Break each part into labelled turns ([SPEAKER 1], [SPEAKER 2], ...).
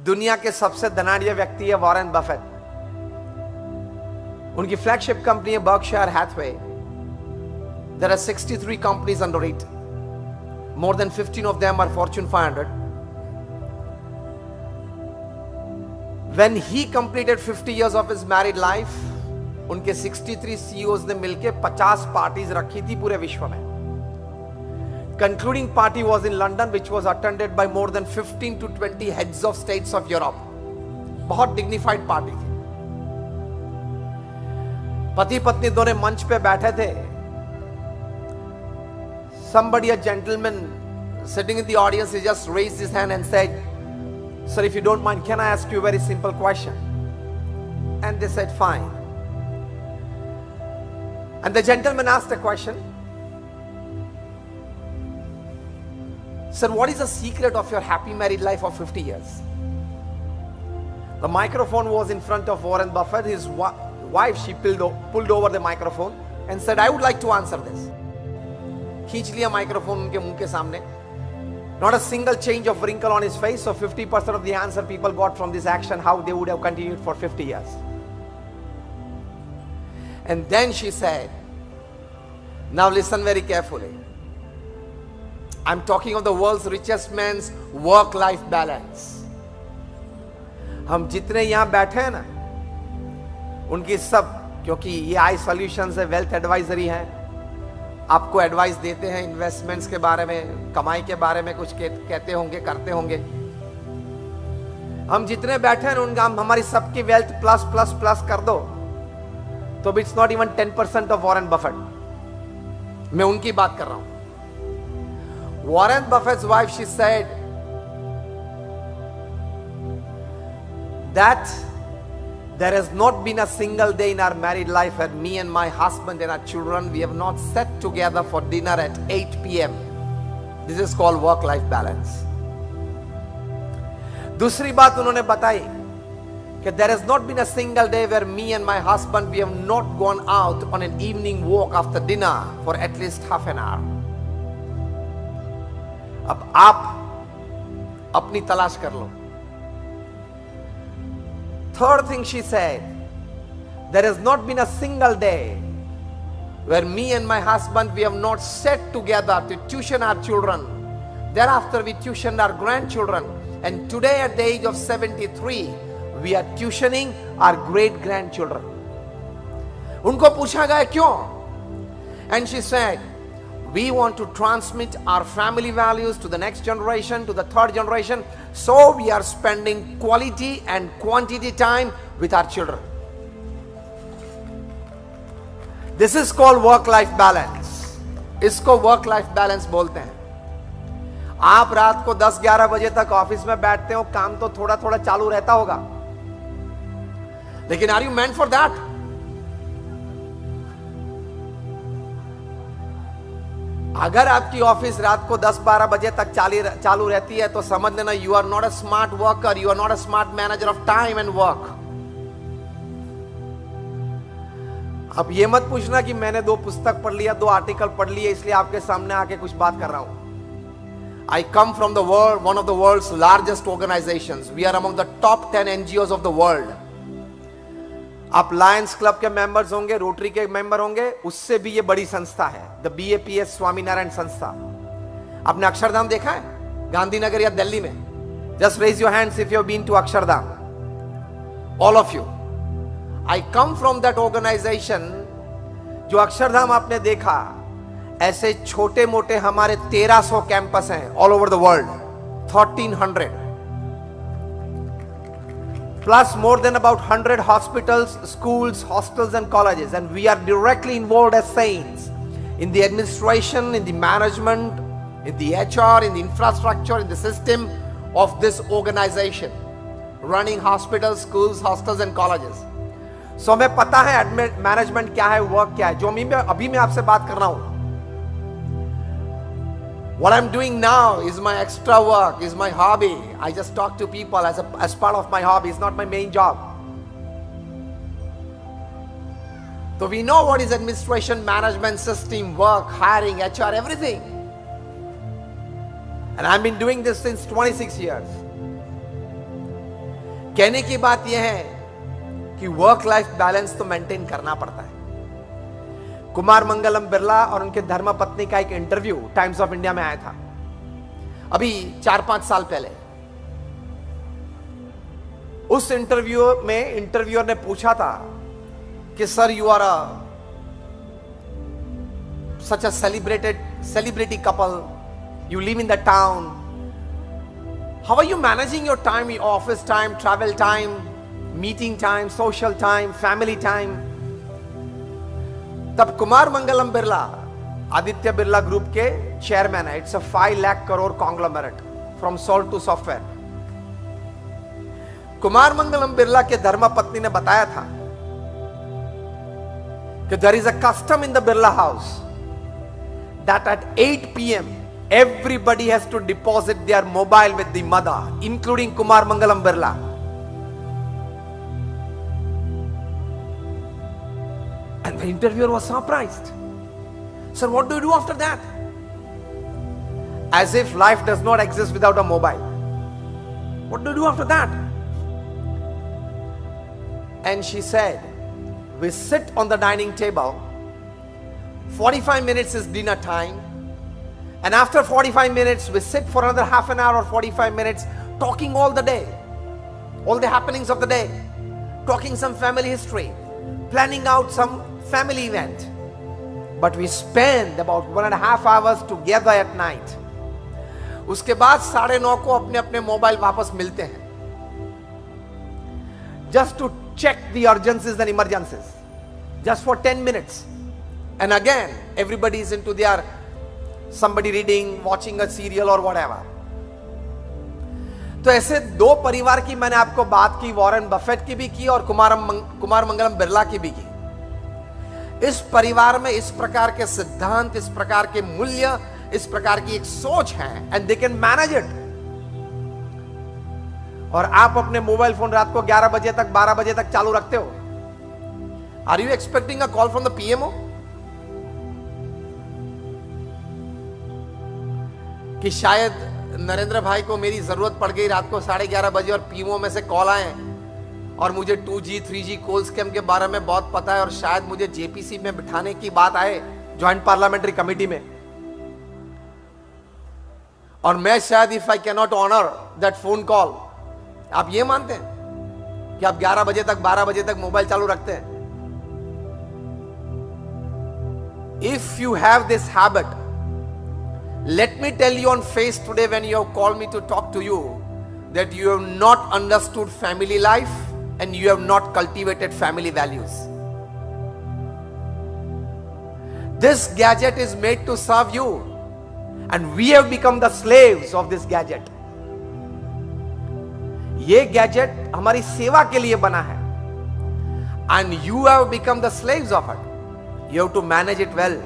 [SPEAKER 1] दुनिया के सबसे धनाढ्य व्यक्ति है वॉरेन बफेट। उनकी फ्लैगशिप कंपनी है Berkshire Hathaway. There are 63 companies under it. More than 15 of them are Fortune 500. When he completed 50 years of his married life, उनके 63 CEOs ने मिलके 50 पार्टीज रखी थी पूरे विश्व में। Concluding party was in London, which was attended by more than 15 to 20 heads of states of Europe. बहुत dignified party थी। पति पत्नी दोनों मंच पे बैठे थे। Somebody, a gentleman sitting in the audience, he just raised his hand and said, "Sir, if you don't mind, can I ask you a very simple question?" And they said, "Fine." And the gentleman asked a question. "Sir, what is the secret of your happy married life of 50 years?" The microphone was in front of Warren Buffett. His wife, she pulled over the microphone and said, "I would like to answer this." खींच लिया microphone उनके मुंह के सामने. Not a single change of wrinkle on his face. So 50% of the answer people got from this action, how they would have continued for 50 years. And then she said, "Now listen very carefully. I'm talking of the world's richest man's work-life balance." हम जितने यहाँ बैठे हैं ना, उनकी सब, क्योंकि ये आई सॉल्यूशंस है, वेल्थ एडवाइजरी है, आपको एडवाइस देते हैं इन्वेस्टमेंट्स के बारे में, कमाई के बारे में कुछ कहते होंगे, करते होंगे। हम जितने बैठे हैं उनका हमारी सबकी वेल्थ प्लस प्लस प्लस कर दो तो it's not even 10% of Warren Buffett. मैं उनकी बात कर रहा हूं। Warren Buffett's wife, she said that there has not been a single day in our married life where me and my husband and our children, we have not sat together for dinner at 8 p.m. This is called work-life balance. दूसरी बात उन्होंने बताई कि there has not been a single day where me and my husband, we have not gone out on an evening walk after dinner for at least half an hour. अब आप अपनी तलाश कर लो। Third thing she said, there has not been a single day where me and my husband, we have not sat together to tuition our children. Thereafter we tuitioned our grandchildren. And today at the age of 73, we are tuitioning our great grandchildren. उनको पूछा गया क्यों? And she said, we want to transmit our family values to the next generation, to the third generation. So we are spending quality and quantity time with our children. This is called work-life balance. इसको work-life balance बोलते हैं। आप रात को 10-11 बजे तक office में बैठते हो, काम तो थोड़ा थोड़ा चालू रहता होगा, लेकिन are you meant for that? अगर आपकी ऑफिस रात को 10-12 बजे तक चालू रहती है तो समझ लेना you are not a smart worker, you are not a smart manager of time and work. अब ये मत पूछना कि मैंने 2 पुस्तक पढ़ लिया, 2 आर्टिकल पढ़ लिए, इसलिए आपके सामने आके कुछ बात कर रहा हूं। I come from the world, one of the world's largest organizations. We are among the top 10 NGOs of the world. आप लायंस क्लब के मेंबर्स होंगे, रोटरी के मेंबर होंगे, उससे भी ये बड़ी संस्था है, द BAPS स्वामीनारायण संस्था। आपने अक्षरधाम देखा है गांधीनगर या दिल्ली में? Just raise your hands if you have been to Akshardham, all of you. I come from that organisation. जो अक्षरधाम आपने देखा, ऐसे छोटे मोटे हमारे 1300 कैंपस हैं all over the world, 1300 plus more than about 100 hospitals, schools, hostels and colleges, and we are directly involved as saints in the administration, in the management, in the HR, in the infrastructure, in the system of this organization, running hospitals, schools, hostels and colleges. So हमें पता है management क्या है, work क्या है। जो अभी मैं आपसे बात कर रहा हूं, what I'm doing now is my extra work, is my hobby. I just talk to people as part of my hobby. It's not my main job. So we know what is administration, management, system, work, hiring, HR, everything. And I've been doing this since 26 years. कहने की बात यह है कि work life balance तो maintain करना पड़ता है। कुमार मंगलम बिरला और उनके धर्मपत्नी का एक इंटरव्यू टाइम्स ऑफ इंडिया में आया था अभी 4-5 साल पहले। उस इंटरव्यू में इंटरव्यूअर ने पूछा था कि sir, you are such a celebrity couple, you live in the town, how are you managing your time, your office time, travel time, meeting time, social time, family time? तब Kumar Mangalam Birla Aditya Birla group के chairman है। It's a 5 lakh crore conglomerate from salt to software. Kumar Mangalam Birla के धर्मपत्नी ने बताया था कि there is a custom in the Birla house that at 8 p.m. everybody has to deposit their mobile with the mother, including Kumar Mangalam Birla. And the interviewer was surprised. Sir, what do you do after that? As if life does not exist without a mobile. What do you do after that? And she said, we sit on the dining table. 45 minutes is dinner time, and after 45 minutes we sit for another half an hour or 45 minutes talking all the day, all the happenings of the day, talking some family history, planning out some family event. But we spend about 1.5 hours together at night. उसके बाद 9:30 को अपने अपने mobile वापस मिलते हैं, just to check the urgencies and emergencies, just for 10 minutes. And again, everybody is into their, somebody reading, watching a serial or whatever. तो ऐसे दो परिवार की मैंने आपको बात की, वॉरेन बफेट की भी की और कुमार मंगलम बिरला की भी की। इस परिवार में इस प्रकार के सिद्धांत, इस प्रकार के मूल्य, इस प्रकार की एक सोच है, and they can manage it. और आप अपने मोबाइल फोन रात को 11 बजे तक, 12 बजे तक चालू रखते हो। Are you expecting a call from the PMO कि शायद नरेंद्र भाई को मेरी जरूरत पड़ गई रात को 11:30 बजे और पीएमओ में से कॉल आए और मुझे 2G 3G कोल स्कैम के बारे में बहुत पता है और शायद मुझे जेपीसी में बिठाने की बात आए, ज्वाइंट पार्लियामेंट्री कमेटी में, और मैं शायद if I can not honour that phone call, आप ये मानते हैं कि आप 11 बजे तक, 12 बजे तक मोबाइल चालू रखते हैं? If you have this habit, let me tell you on face today when you have called me to talk to you that you have not understood family life and you have not cultivated family values. This gadget is made to serve you and we have become the slaves of this gadget. ये gadget हमारी सेवा के लिए बना है and you have become the slaves of it. You have to manage it well.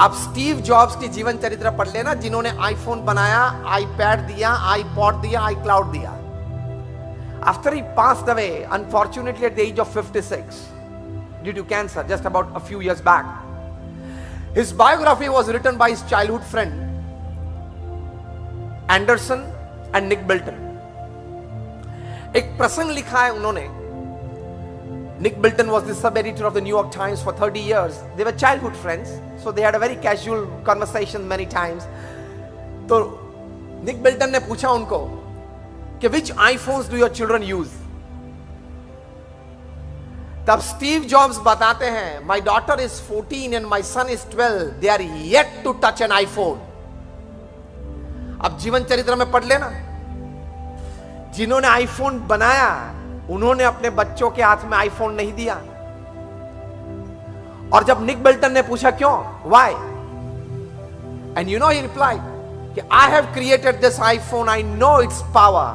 [SPEAKER 1] आप Steve jobs की जीवन चरित्र पढ़ लेना, जिन्होंने आईफोन बनाया, आईपैड दिया, आईपॉड दिया, आईक्लाउड दिया। After he passed away unfortunately at the age of 56 due to cancer just about a few years back. His biography was written by his childhood friend Anderson and Nick Bilton. एक प्रसंग लिखा है उन्होंने। Nick Bilton was the sub-editor of the New York Times for 30 years. They were childhood friends, so they had a very casual conversation many times. तो Nick Bilton ने पूछा उनको कि which iPhones do your children use? तब Steve jobs बताते हैं, my daughter is 14 and my son is 12. They are yet to touch an iPhone. अब जीवन चरित्र में पढ़ लेना, जिन्होंने आईफोन बनाया उन्होंने अपने बच्चों के हाथ में आईफोन नहीं दिया। और जब निक बिल्टन ने पूछा क्यों, why, and you know he replied कि I have created this iPhone, I know its power,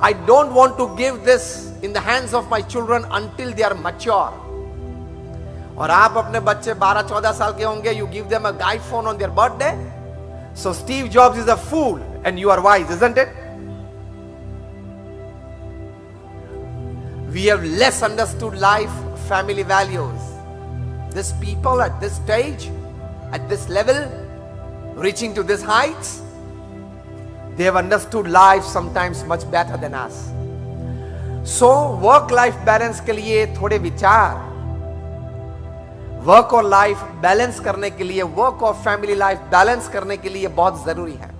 [SPEAKER 1] I don't want to give this in the hands of my children until they are mature. और आप अपने बच्चे 12-14 साल के होंगे, you give them a iPhone on their birthday. So Steve Jobs is a fool and you are wise, isn't it? We have less understood life, family values. These people at this stage, at this level, reaching to these heights, They have understood life sometimes much better than us. So work life balance के लिए थोड़े विचार, work और life balance करने के लिए, work और family life balance करने के लिए बहुत जरूरी है.